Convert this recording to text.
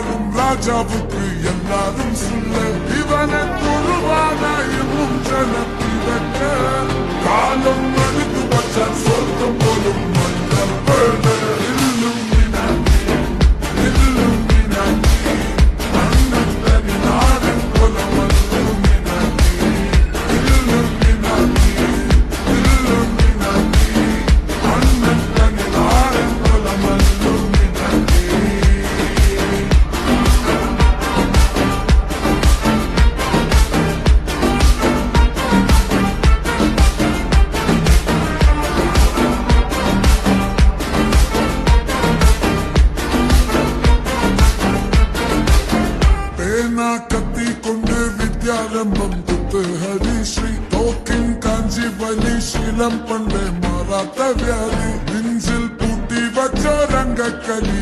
வாழும் ராஜாவுக்கு எல்லாரும் சொல்ல இவனை துருவானாயும் ஜனத்திடக்க காலம் அழுது வச்சான் சொர்க்கம் போலும் கத்தி கொண்டு வித்யாரம்பம் குத்து ஹரிஸ்ரீ தோக்கின் காஞ்சி வலி சீலம் பண்டே மாறாத்த வியாதி நெஞ்சில் பூட்டி வச்ச ரங்க கலி